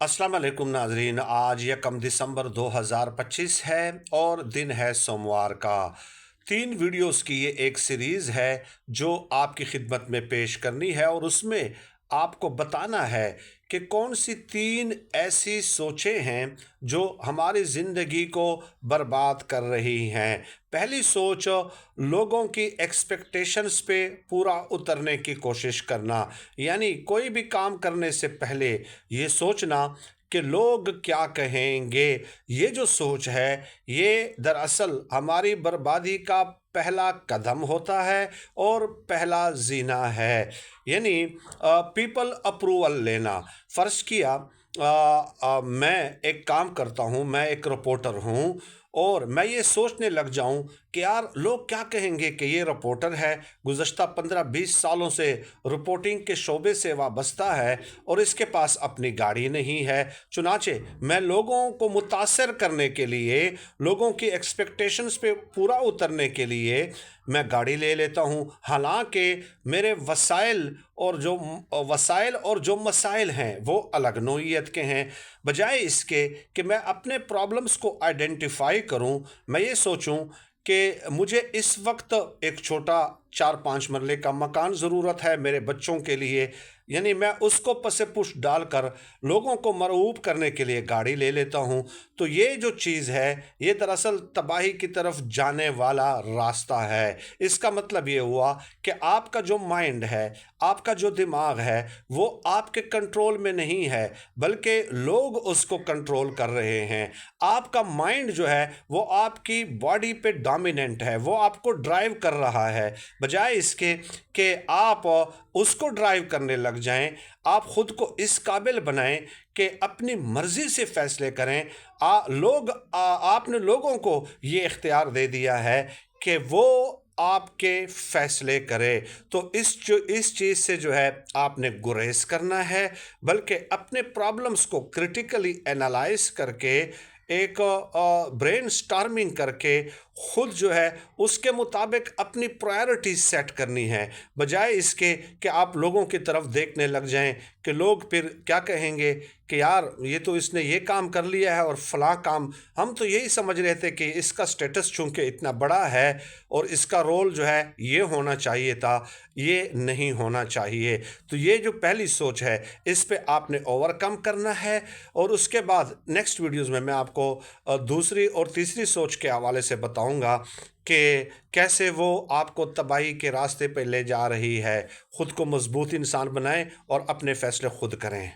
अस्सलाम वालेकुम नाजरीन। आज 1 दिसंबर 2025 है और दिन है सोमवार का। 3 वीडियोस की ये एक सीरीज़ है जो आपकी खिदमत में पेश करनी है और उसमें आपको बताना है कि कौन सी 3 ऐसी सोचें हैं जो हमारी ज़िंदगी को बर्बाद कर रही हैं। पहली सोच, लोगों की एक्सपेक्टेशंस पे पूरा उतरने की कोशिश करना, यानी कोई भी काम करने से पहले ये सोचना कि लोग क्या कहेंगे। ये जो सोच है, ये दरअसल हमारी बर्बादी का पहला कदम होता है और पहला ज़ीना है। यानी पीपल अप्रूवल लेना। फ़र्ज़ किया मैं एक काम करता हूँ, मैं एक रिपोर्टर हूँ और मैं ये सोचने लग जाऊँ कि यार लोग क्या कहेंगे कि ये रिपोर्टर है, गुज़श्ता 15-20 सालों से रिपोर्टिंग के शोबे से वाबस्ता है और इसके पास अपनी गाड़ी नहीं है। चुनाचे मैं लोगों को मुतासर करने के लिए, लोगों की एक्सपेक्टेशंस पे पूरा उतरने के लिए मैं गाड़ी ले लेता हूँ। हालाँकि मेरे वसाइल और जो मसाइल हैं वो अलग नौइयत के हैं। बजाय इसके कि मैं अपने प्रॉब्लम्स को आइडेंटिफ़ाई करूँ, मैं ये सोचूँ कि मुझे इस वक्त एक छोटा 4-5 मरले का मकान ज़रूरत है मेरे बच्चों के लिए, यानी मैं उसको पसे पुश डालकर लोगों को मरऊब करने के लिए गाड़ी ले लेता हूँ। तो ये जो चीज़ है, ये दरअसल तबाही की तरफ जाने वाला रास्ता है। इसका मतलब ये हुआ कि आपका जो माइंड है, आपका जो दिमाग है, वो आपके कंट्रोल में नहीं है, बल्कि लोग उसको कंट्रोल कर रहे हैं। आपका माइंड जो है, वो आपकी बॉडी पे डोमिनेंट है, वो आपको ड्राइव कर रहा है। बजाय इसके कि आप उसको ड्राइव करने लग जाएं, आप खुद को इस काबिल बनाएं कि अपनी मर्जी से फैसले करें। आपने लोगों को ये इख्तियार दे दिया है कि वो आपके फैसले करे। तो इस चीज़ से जो है आपने गुरेज करना है, बल्कि अपने प्रॉब्लम्स को क्रिटिकली एनालाइज करके एक ब्रेन स्टॉर्मिंग करके खुद जो है उसके मुताबिक अपनी प्रायोरिटीज सेट करनी है। बजाय इसके कि आप लोगों की तरफ देखने लग जाएं कि लोग फिर क्या कहेंगे कि यार ये तो इसने ये काम कर लिया है और फलां काम, हम तो यही समझ रहे थे कि इसका स्टेटस चूंकि इतना बड़ा है और इसका रोल जो है ये होना चाहिए था, ये नहीं होना चाहिए। तो ये जो पहली सोच है, इस पे आपने ओवरकम करना है और उसके बाद नेक्स्ट वीडियोस में मैं आपको दूसरी और तीसरी सोच के हवाले से बताऊंगा कि कैसे वो आपको तबाही के रास्ते पे ले जा रही है। खुद को मजबूत इंसान बनाएं और अपने फैसले खुद करें।